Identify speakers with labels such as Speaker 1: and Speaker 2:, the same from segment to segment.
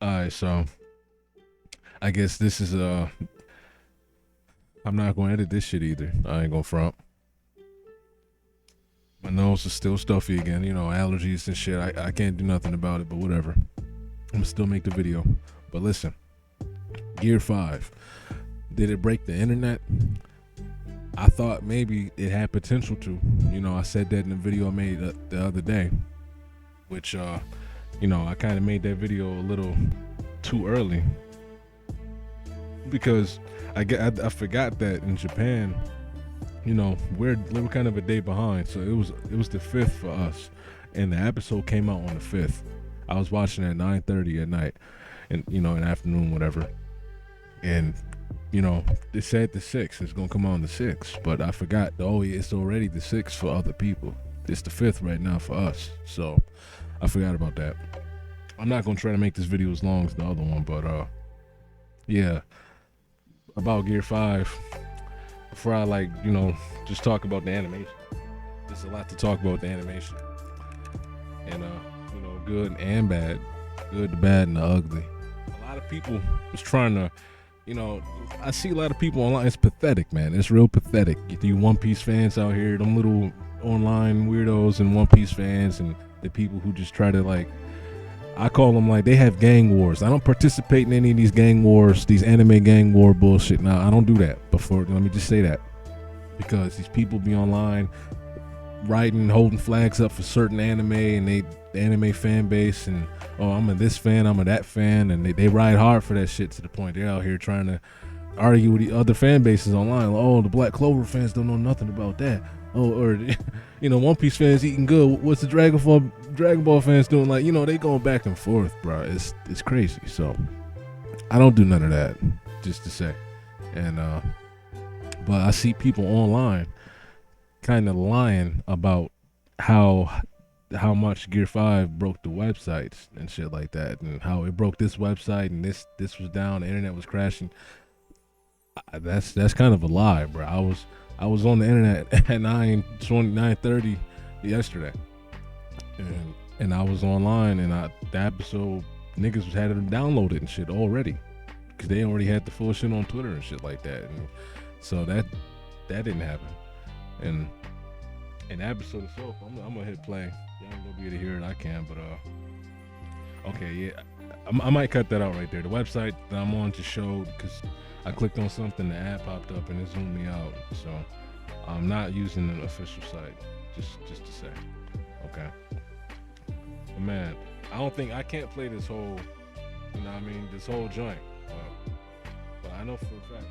Speaker 1: All right, so I guess this is I'm not gonna edit this shit either. I ain't gonna front. My nose is still stuffy again. You know, allergies and shit. I can't do nothing about it, but whatever. I'm gonna still make the video. But listen, Gear 5. Did it break the internet? I thought maybe it had potential to. You know, I said that in the video I made the other day, which you know, I kind of made that video a little too early because I forgot that in Japan, you know, we're kind of a day behind. So it was the 5th for us, and the episode came out on the 5th. I was watching at 9:30 at night, and you know, in the afternoon, whatever. And you know, they said the 6th. It's gonna come on the 6th, but I forgot. Oh, yeah, it's already the 6th for other people. It's the 5th right now for us. So I forgot about that. I'm not gonna try to make this video as long as the other one, but yeah, about Gear 5. Before I just talk about the animation. There's a lot to talk about with the animation, and you know, good and bad, good, the bad, and the ugly. A lot of people was trying to, you know, I see a lot of people online. It's pathetic, man. It's real pathetic. You One Piece fans out here, them little online weirdos and One Piece fans, and the people who just try to I call them like they have gang wars. I don't participate in any of these gang wars, these anime gang war bullshit. Now I don't do that. Before, let me just say that, because these people be online writing, holding flags up for certain anime, and the anime fan base, and oh, I'm a this fan, I'm a that fan, and they ride hard for that shit to the point they're out here trying to argue with the other fan bases online. Like, oh, the Black Clover fans don't know nothing about that. Oh, or you know, One Piece fans eating good. What's the Dragon Ball fans doing? Like, you know, they going back and forth, bro. It's crazy. So I don't do none of that, just to say. And but I see people online kind of lying about how much Gear 5 broke the websites and shit like that, and how it broke this website and this was down, the internet was crashing. That's kind of a lie, bro. I was on the internet at 9:30 yesterday, and I was online, and the episode, niggas was had it downloaded and shit already, because they already had the full shit on Twitter and shit like that, and so that didn't happen. And the episode itself, I'm gonna hit play. Y'all ain't gonna be able to hear it. I can, but okay, yeah, I might cut that out right there. The website that I'm on just showed, because I clicked on something, the ad popped up and it zoomed me out. So I'm not using an official site. Just to say, okay. But man, I can't play this whole, you know what I mean, this whole joint. But I know for a fact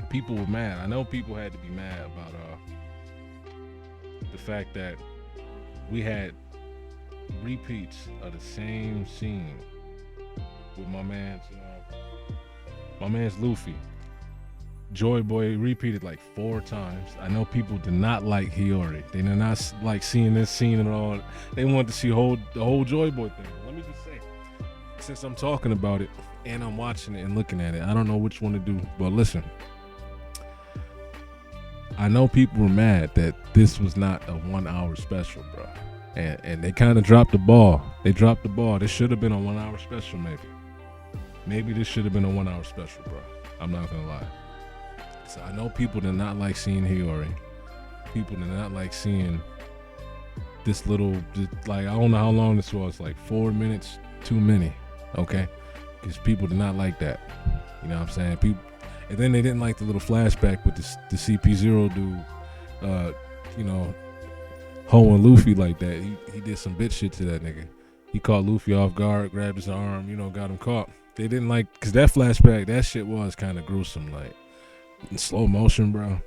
Speaker 1: people were mad. I know people had to be mad about the fact that we had repeats of the same scene with my man's Luffy. Joy Boy repeated like 4 times. I know people did not like Hiyori. They did not like seeing this scene at all. They wanted to see the whole Joy Boy thing. Let me just say, since I'm talking about it and I'm watching it and looking at it, I don't know which one to do. But listen, I know people were mad that this was not a 1 hour special, bro. And they kind of dropped the ball. They dropped the ball. This should have been a 1 hour special, maybe. Maybe this should have been a 1 hour special, bro. I'm not gonna lie. So I know people did not like seeing Hiyori. People did not like seeing this little, like, I don't know how long this was, like 4 minutes too many, okay? Because people did not like that. You know what I'm saying? People, and then they didn't like the little flashback with the CP0 dude, you know, hoeing Luffy like that. He did some bitch shit to that nigga. He caught Luffy off guard, grabbed his arm, you know, got him caught. They didn't like, because that flashback, that shit was kind of gruesome, like in slow motion, bro.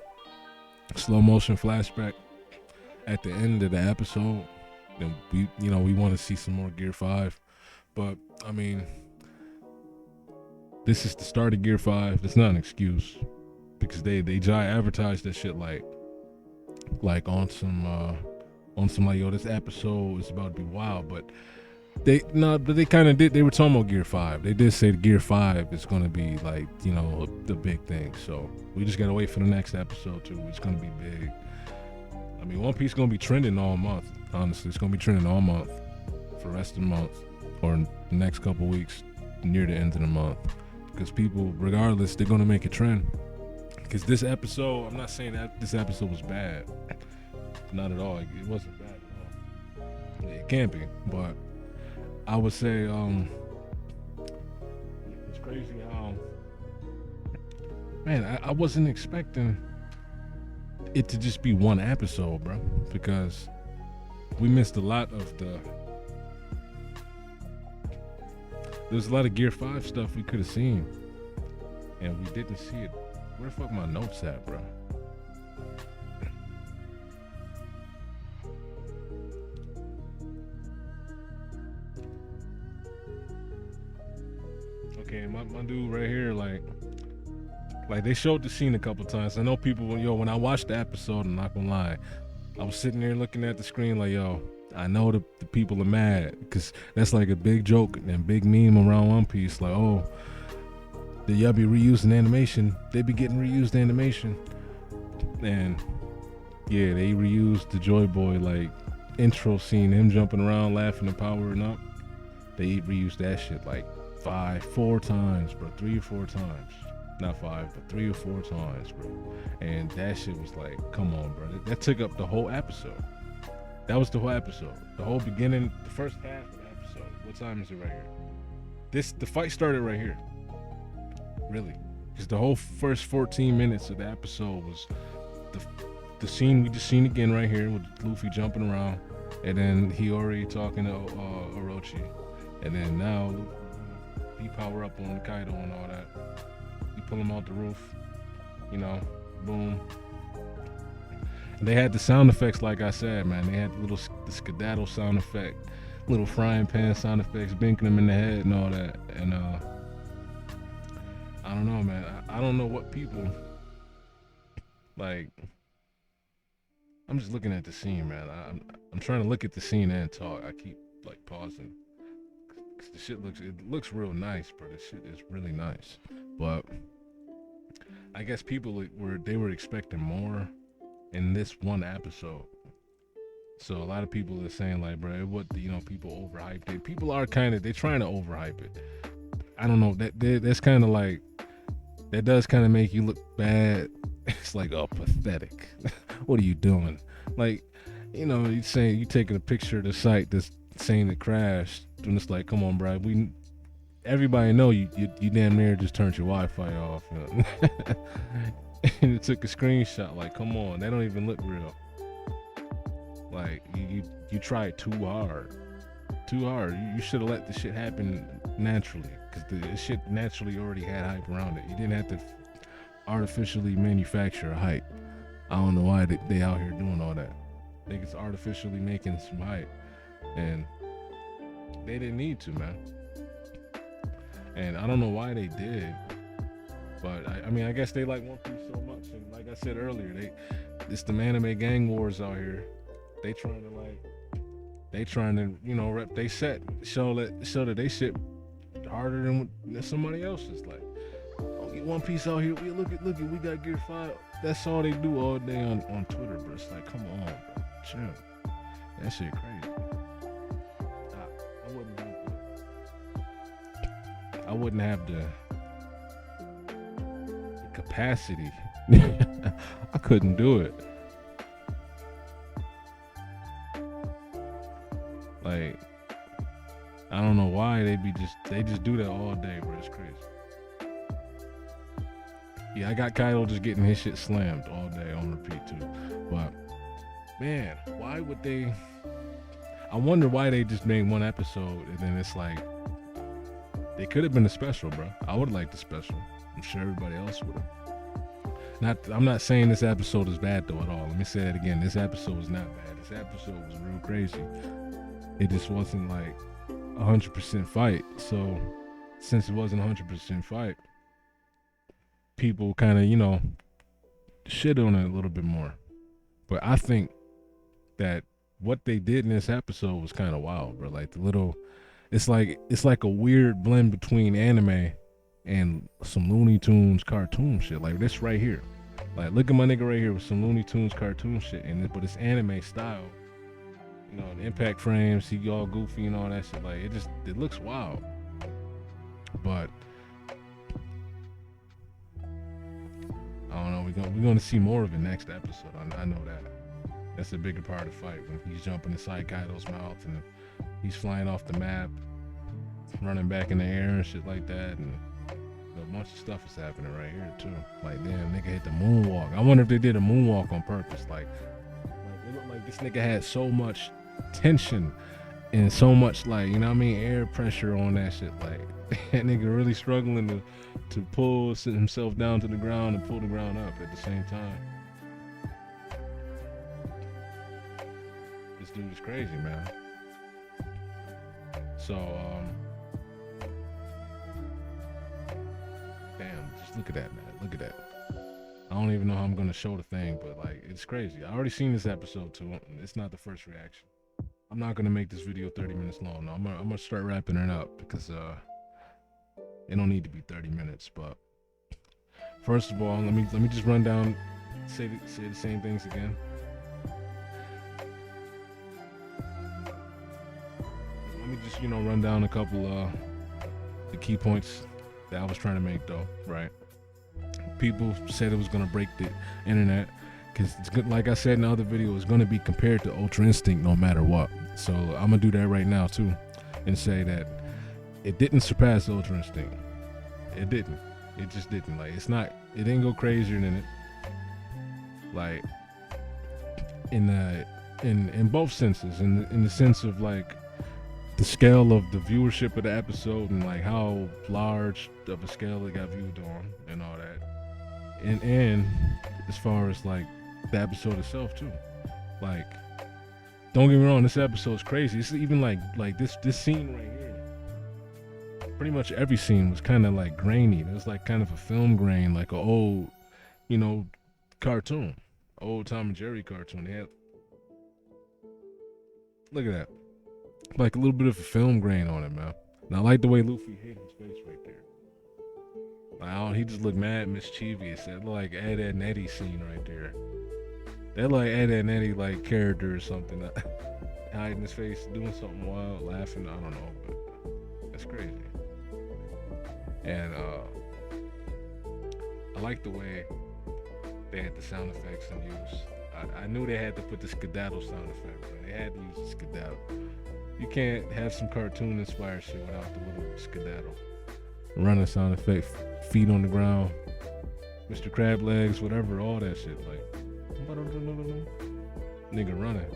Speaker 1: Slow motion flashback at the end of the episode. Then we want to see some more Gear 5. But I mean, this is the start of Gear 5. It's not an excuse, because they advertised that shit like on some like, yo, this episode is about to be wild. But they kind of did. They were talking about Gear 5. They did say the Gear 5 is gonna be like, you know, the big thing. So we just gotta wait for the next episode too. It's gonna be big. I mean, One Piece gonna be trending all month. Honestly, it's gonna be trending all month for the rest of the month. or the next couple weeks near the end of the month, because people, regardless, they're gonna make a trend. Because this episode, I'm not saying that this episode was bad, not at all. It wasn't bad at all. It can't be, but I would say it's crazy how, man, I wasn't expecting it to just be one episode, bro, because we missed a lot of there's a lot of Gear 5 stuff we could have seen, and we didn't see it. Where the fuck my notes at, bro? Okay, my dude right here, like they showed the scene a couple times. I know people, when I watched the episode, I'm not gonna lie, I was sitting there looking at the screen like, yo, I know the people are mad, because that's like a big joke and big meme around One Piece. Like, oh, y'all be reusing animation. They be getting reused animation. And yeah, they reused the Joy Boy like intro scene, him jumping around, laughing and powering up. They reused that shit like 4 times, bro. 3 or 4 times. Not 5, but 3 or 4 times, bro. And that shit was like, come on, bro. That took up the whole episode. That was the whole episode. The whole beginning, the first half of the episode. What time is it right here? The fight started right here. Really. Because the whole first 14 minutes of the episode was the scene we just seen again right here with Luffy jumping around, and then Hiyori talking to Orochi. And then now he power up on Kaido and all that. You pull him out the roof, boom. And they had the sound effects, like I said, man. They had the Skedaddle sound effect, little frying pan sound effects, binking them in the head and all that. And I don't know, man. I don't know what people like. I'm just looking at the scene, man. I'm trying to look at the scene and talk. I keep like pausing. The shit looks real nice, bro. This shit is really nice. But I guess people were expecting more in this one episode. So a lot of people are saying like, bro, people overhyped it. People are they're trying to overhype it. I don't know. That's kind of like, that does kind of make you look bad. It's like, oh, pathetic. What are you doing? Like, you saying you taking a picture of the site that's saying it crashed, and it's like, come on, bro. Everybody know you damn near just turned your Wi-Fi off, and it took a screenshot. Like, come on, they don't even look real. Like, you tried too hard. You should have let the shit happen naturally, because the shit naturally already had hype around it. You didn't have to artificially manufacture a hype. I don't know why they out here doing all that. I think it's artificially making some hype, and they didn't need to, man. And I don't know why they did, but I mean, I guess they like One Piece so much, and like I said earlier, it's the anime gang wars out here. They trying to rep they set, show that they shit harder than somebody else's. Like, oh, get One Piece out here. Look at, we got Gear 5. That's all they do all day on Twitter, bro. It's like, come on, bro. Chill. That shit crazy. I wouldn't have the capacity. I couldn't do it. Like, I don't know why they just do that all day, bro. It's crazy. Yeah, I got Kaido just getting his shit slammed all day on repeat too. But man, why would they? I wonder why they just made one episode and then it's like, they could have been a special, bro. I would like the special. I'm sure everybody else would have. I'm not saying this episode is bad though at all. Let me say that again. This episode was not bad. This episode was real crazy. It just wasn't like 100% fight. So since it wasn't 100% fight, people kind of, shit on it a little bit more. But I think that what they did in this episode was kind of wild, bro. Like it's like a weird blend between anime and some Looney Tunes cartoon shit. Like this right here. Like, look at my nigga right here with some Looney Tunes cartoon shit in it, but it's anime style. You know, the impact frames, he all goofy and all that shit. Like it looks wild. But I don't know. We're gonna see more of it next episode. I know that. That's a bigger part of the fight when he's jumping inside Kaido's mouth and he's flying off the map, running back in the air and shit like that, and a bunch of stuff is happening right here too. Like damn, nigga hit the moonwalk. I wonder if they did a moonwalk on purpose. Like it looked like this nigga had so much tension and so much like, you know what I mean, air pressure on that shit. Like that nigga really struggling to pull himself down to the ground and pull the ground up at the same time. This dude is crazy, man. So damn, just look at that, man. Look at that. I don't even know how I'm gonna show the thing, but like it's crazy. I already seen this episode too. It's not the first reaction. I'm not gonna make this video 30 minutes long. No, I'm gonna start wrapping it up because it don't need to be 30 minutes. But first of all, let me just run down, say the same things again. Let me just run down a couple the key points that I was trying to make though. Right? People said it was gonna break the internet because it's good. Like I said in the other video, it's gonna be compared to Ultra Instinct no matter what. So I'm gonna do that right now too, and say that it didn't surpass Ultra Instinct. It didn't. It just didn't. Like it's not. It didn't go crazier than it. Like in both senses, in the sense of like the scale of the viewership of the episode and like how large of a scale it got viewed on and all that. And as far as like the episode itself too, like don't get me wrong, this episode's crazy. It's even like this scene right here. Pretty much every scene was kind of like grainy. It was like kind of a film grain, like an old, cartoon, old Tom and Jerry cartoon. They had, look at that, like a little bit of a film grain on it, man. And I like the way Luffy hid his face right there. He just looked mad mischievous. That looked like Ed and Eddie scene right there. That like Ed and Eddie like character or something. Hiding his face, doing something wild, laughing. I don't know, but that's crazy. And I like the way they had the sound effects in use. I knew they had to put the Skedaddle sound effect, but they had to use the Skedaddle. You can't have some cartoon inspired shit without the little Skedaddle. Running sound effect, feet on the ground, Mr. Crab Legs, whatever, all that shit. Like, nigga running.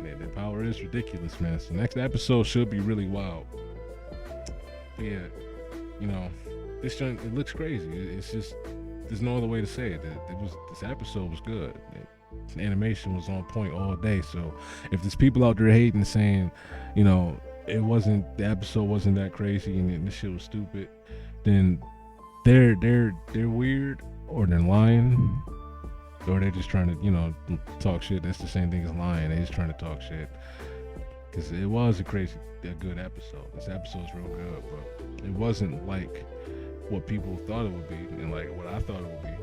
Speaker 1: Man, the power is ridiculous, man. So next episode should be really wild. But yeah, this joint, it looks crazy. It's just, there's no other way to say it. This episode was good. The animation was on point all day. So if there's people out there hating, saying, the episode wasn't that crazy and this shit was stupid, then they're weird, or they're lying, or they're just trying to talk shit. That's the same thing as lying. They're just trying to talk shit, because it was a good episode. This episode's real good, but it wasn't like what people thought it would be and like what I thought it would be,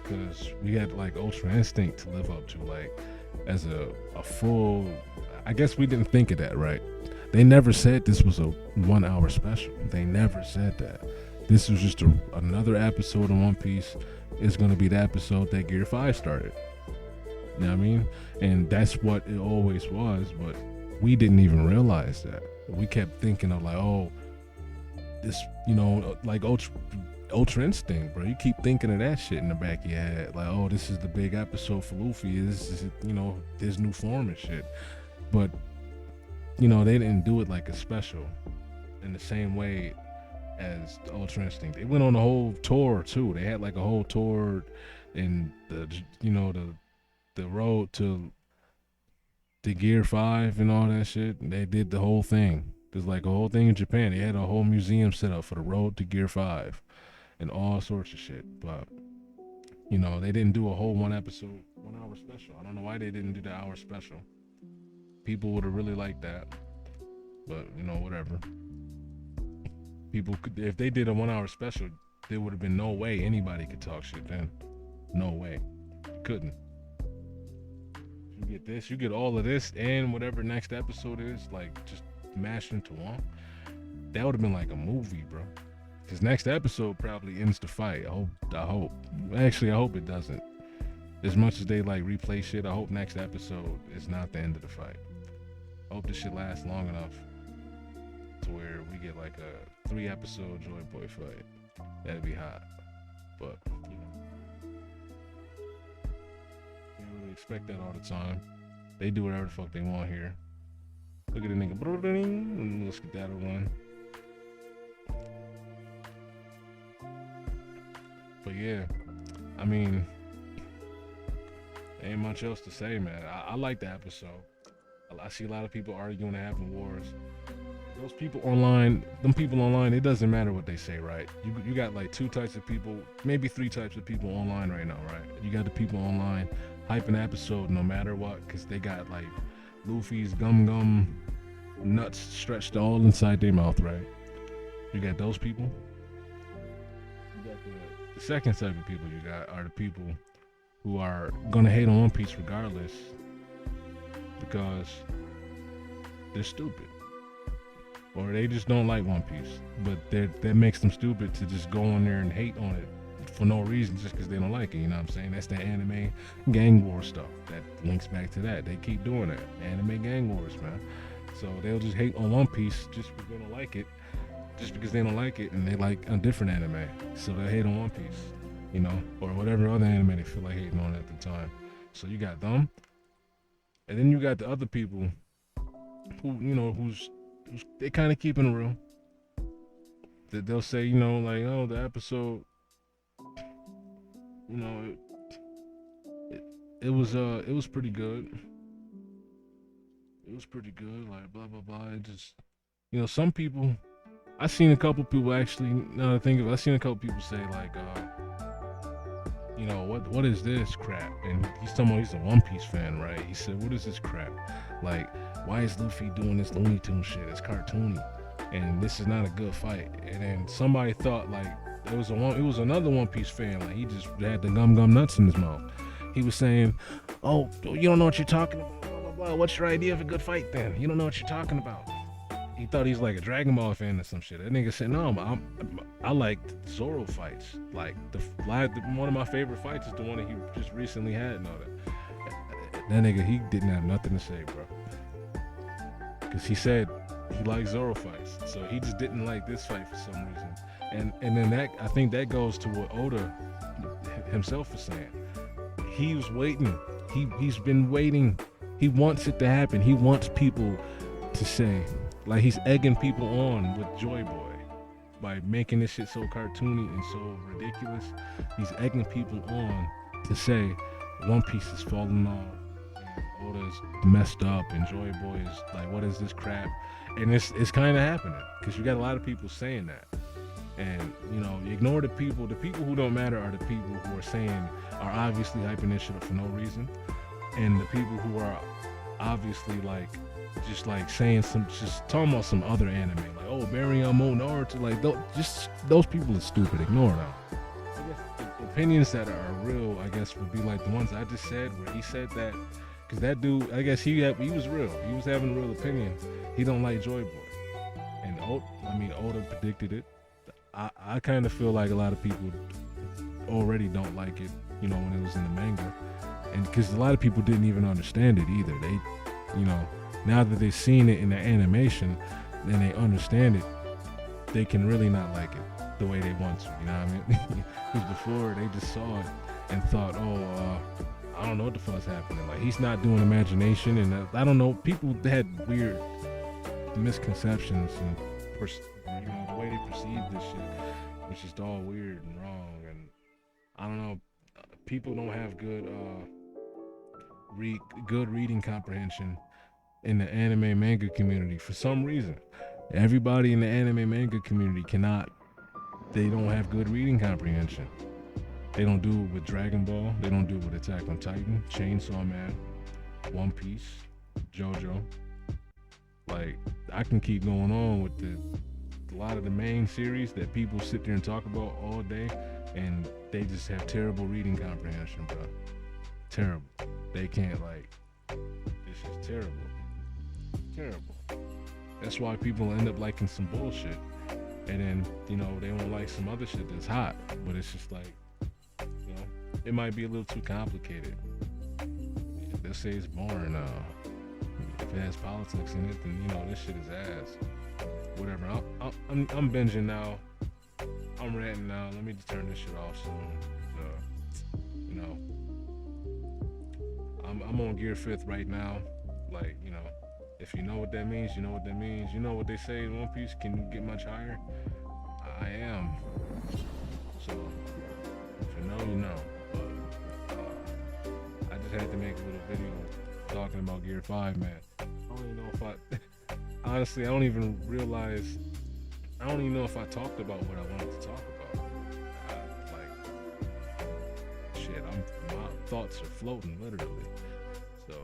Speaker 1: because we had like Ultra Instinct to live up to, like as a full. I guess we didn't think of that, right? They never said this was a 1 hour special. They never said that. This was just another episode of One Piece. It's going to be the episode that Gear 5 started. You know what I mean? And that's what it always was, but we didn't even realize that. We kept thinking of like, oh, this, like Ultra Instinct, bro. You keep thinking of that shit in the back of your head. Like, oh, this is the big episode for Luffy. This is, his new form and shit. But, they didn't do it like a special in the same way as the Ultra Instinct. They went on a whole tour too. They had like a whole tour in the road to the Gear 5 and all that shit. And they did the whole thing. There's like a whole thing in Japan. They had a whole museum set up for the road to Gear 5 and all sorts of shit. But, they didn't do a whole 1 episode, 1 hour special. I don't know why they didn't do the hour special. People would have really liked that, but whatever. People could, if they did a 1 hour special, there would have been no way anybody could talk shit then. No way. Couldn't. You get this, you get all of this, and whatever next episode is, like just mashed into one. That would have been like a movie, bro. Because next episode probably ends the fight. I hope. Actually, I hope it doesn't. As much as they like replay shit, I hope next episode is not the end of the fight. I hope this shit lasts long enough to where we get like a 3-episode Joy Boy fight. That'd be hot. But, you know, can't really expect that all the time. They do whatever the fuck they want here. Look at the nigga. Let's get that one. But yeah, I mean, ain't much else to say, man. I like the episode. I see a lot of people arguing and having wars. Those people online, it doesn't matter what they say, right? You got like 2 types of people, maybe 3 types of people online right now, right? You got the people online hyping the episode no matter what, because they got like Luffy's gum nuts stretched all inside their mouth, right? You got those people. You got the second type of people you got are the people who are gonna hate on One Piece regardless because they're stupid. Or they just don't like One Piece, but that makes them stupid to just go on there and hate on it for no reason just because they don't like it, you know what I'm saying? That's the anime gang war stuff. That links back to that. They keep doing that. Anime gang wars, man. So they'll just hate on One Piece just because they don't like it, and they like a different anime. So they hate on One Piece, you know, or whatever other anime they feel like hating on at the time. So you got them, and then you got the other people who, you know, who's they kind of keeping it real. That they'll say, you know, like, oh, the episode, you know, it was pretty good. It was pretty good, like blah blah blah. It just, you know, some people, I seen a couple people actually. Now that I think of it, I seen a couple people say like, you know, what is this crap? And he's talking about he's a One Piece fan, right? He said, what is this crap? Like, why is Luffy doing this Looney Tunes shit? It's cartoony, and this is not a good fight. And then somebody thought like it was another One Piece fan, like he just had the gum nuts in his mouth. He was saying, oh, you don't know what you're talking about, blah blah blah. What's your idea of a good fight then? You don't know what you're talking about. He thought he's like a Dragon Ball fan or some shit. That nigga said, no, I like Zoro fights. Like one of my favorite fights is the one that he just recently had and all that. That nigga, he didn't have nothing to say, bro. Because he said he likes Zoro fights. So he just didn't like this fight for some reason. And then that, I think that goes to what Oda himself was saying. He was waiting. He's been waiting. He wants it to happen. He wants people to say, like he's egging people on with Joy Boy by making this shit so cartoony and so ridiculous. He's egging people on to say One Piece is falling off and Oda's messed up and Joy Boy is like, what is this crap? And it's kind of happening because you got a lot of people saying that. And you know, you ignore the people who don't matter are the people who are obviously hyping this shit up for no reason, and the people who are obviously like just like saying just talking about some other anime, like, oh, Barryamo Naruto, like those people are stupid. Ignore them. I guess the opinions that are real, I guess, would be like the ones I just said, where he said that, because that dude, I guess he was real. He was having a real opinion. He don't like Joy Boy, and Oda predicted it. I kind of feel like a lot of people already don't like it, you know, when it was in the manga, and because a lot of people didn't even understand it either. They, you know, now that they've seen it in the animation and they understand it, they can really not like it the way they want to, you know what I mean? Because before they just saw it and thought, oh, I don't know what the fuck's happening. Like, he's not doing imagination, and I don't know. People had weird misconceptions and you know, the way they perceive this shit, which is all weird and wrong. And I don't know. People don't have good reading comprehension in the anime manga community for some reason. Everybody in the anime manga community they don't have good reading comprehension. They don't do it with Dragon Ball. They don't do it with Attack on Titan, Chainsaw Man, One Piece, JoJo. Like, I can keep going on with a lot of the main series that people sit there and talk about all day, and they just have terrible reading comprehension, bro. Terrible. They can't, like, This is terrible. Terrible. That's why people end up liking some bullshit. And then, they won't like some other shit that's hot. But it's just like, it might be a little too complicated. They'll say it's boring. If it has politics in it, then, this shit is ass. Whatever. I'm binging now. I'm ranting now. Let me just turn this shit off soon. I'm on Gear 5th right now. Like, if you know what that means, you know what that means. You know what they say in One Piece, can you get much higher? I am. So, if you know, you know. But I just had to make a little video talking about Gear 5, man. I don't even know if honestly, I don't even know if I talked about what I wanted to talk about. My thoughts are floating, literally. So,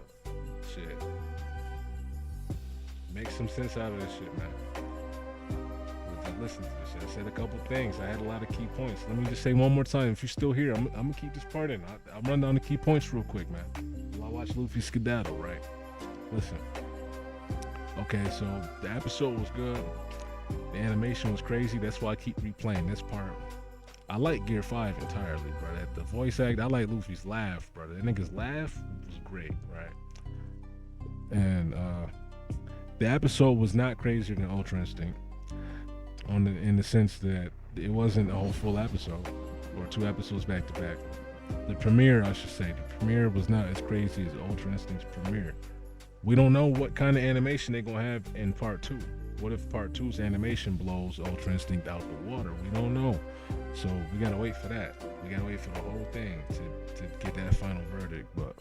Speaker 1: shit. Make some sense out of this shit, man. Just listen to this shit. I said a couple things. I had a lot of key points. Let me just say one more time. If you're still here, I'm gonna keep this part in. I'll run down the key points real quick, man. I watch LUFFY SkeDaddle, right? Listen. Okay, so the episode was good. The animation was crazy. That's why I keep replaying this part. I like Gear 5 entirely, bro. The voice act, I like Luffy's laugh, bro. That nigga's laugh was great, right? And the episode was not crazier than Ultra Instinct, in the sense that it wasn't a whole full episode or 2 episodes back to back. The premiere, I should say, the premiere was not as crazy as Ultra Instinct's premiere. We don't know what kind of animation they're gonna have in part 2. What if part 2's animation blows Ultra Instinct out the water? We don't know. So we gotta wait for that. We gotta wait for the whole thing to get that final verdict. But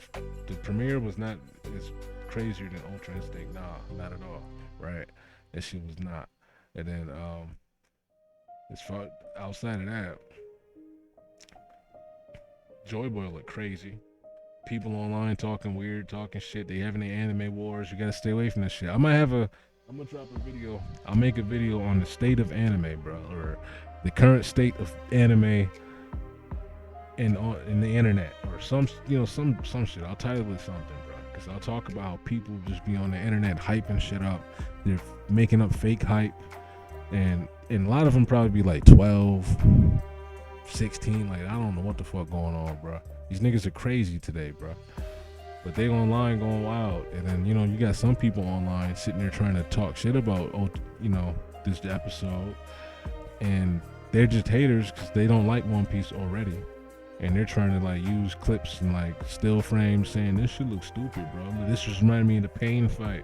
Speaker 1: the premiere was not as crazier than Ultra Instinct. Nah, not at all. Right? That shit was not. And then as far outside of that, Joy Boy looked crazy. People online talking weird, talking shit. They having their anime wars. You gotta stay away from that shit. I'm gonna drop a video. I'll make a video on the state of anime, bro, or the current state of anime in the internet, or some shit. I'll title it something, bro, because I'll talk about how people just be on the internet hyping shit up. They're making up fake hype, and a lot of them probably be like 12, 16. Like, I don't know what the fuck going on, bro. These niggas are crazy today, bro. But they online going wild, and then you got some people online sitting there trying to talk shit about this episode, and they're just haters because they don't like One Piece already, and they're trying to like use clips and like still frames saying this shit looks stupid, bro. This just reminded me of the Pain fight.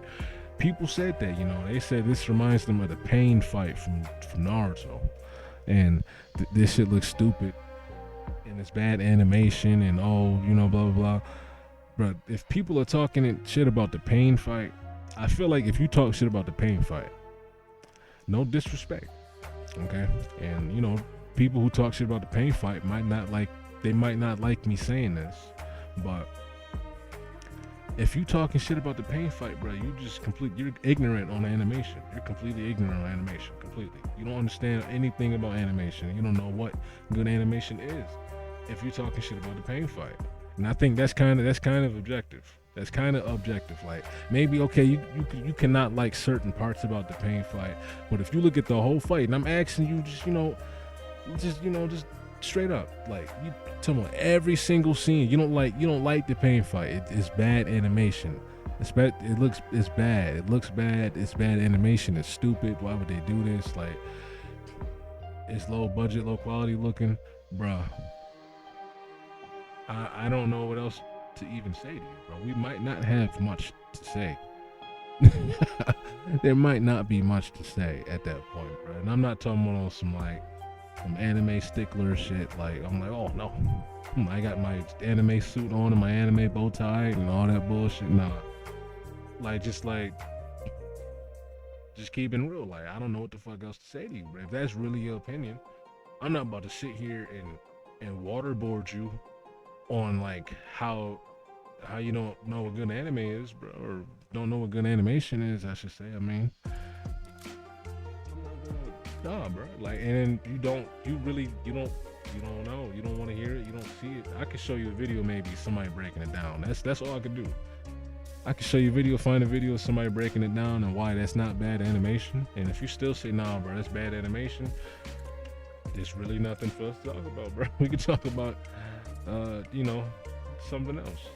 Speaker 1: People said that, they said this reminds them of the Pain fight from Naruto, and this shit looks stupid, and it's bad animation, and blah blah blah. But if people are talking shit about the Pain fight, I feel like if you talk shit about the Pain fight, no disrespect, okay? And people who talk shit about the Pain fight might not like me saying this, but if you talking shit about the Pain fight, bro, you're ignorant on animation. You're completely ignorant on animation, completely. You don't understand anything about animation. You don't know what good animation is if you're talking shit about the Pain fight. And I think that's kind of objective. That's kind of objective. Like, maybe, okay, you cannot like certain parts about the Pain fight, but if you look at the whole fight, and I'm asking you just straight up, like, you tell me every single scene, you don't like the Pain fight. It's bad animation. It's bad. It looks bad. It's bad animation. It's stupid. Why would they do this? Like, it's low budget, low quality looking, bruh. I don't know what else to even say to you, bro. We might not have much to say. There might not be much to say at that point, bro. And I'm not talking about some anime stickler shit. Like, I'm like, oh no, I got my anime suit on and my anime bow tie and all that bullshit. Nah, just keeping real. Like, I don't know what the fuck else to say to you, bro. If that's really your opinion, I'm not about to sit here and waterboard you on like how you don't know what good anime is, bro, or don't know what good animation is, I should say. I mean, nah, bro. Like, and then you don't know, you don't want to hear it, you don't see it. I could show you a video, maybe somebody breaking it down. That's all I could do. I can show you video, find a video of somebody breaking it down and why that's not bad animation. And if you still say, nah, bro, that's bad animation, there's really nothing for us to talk about, bro. We could talk about, you know, something else.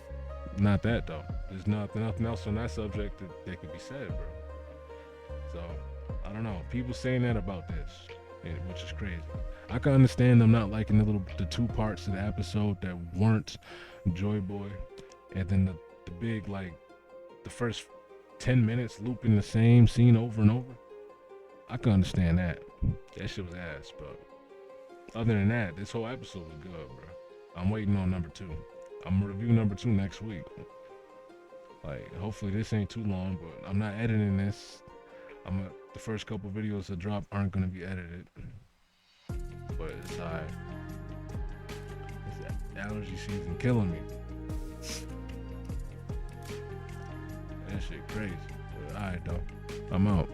Speaker 1: Not that though. There's nothing else on that subject that could be said, bro. So I don't know. People saying that about this, which is crazy. I can understand them not liking the two parts of the episode that weren't Joy Boy, and then the big, like, the first 10 minutes looping the same scene over and over. I can understand that. That shit was ass, but other than that, this whole episode was good, bro. I'm waiting on number 2. I'm gonna review number 2 next week. Like, hopefully this ain't too long, but I'm not editing this. The first couple videos that drop aren't gonna be edited. But it's alright. It's allergy season killing me. That shit crazy. Alright though. I'm out.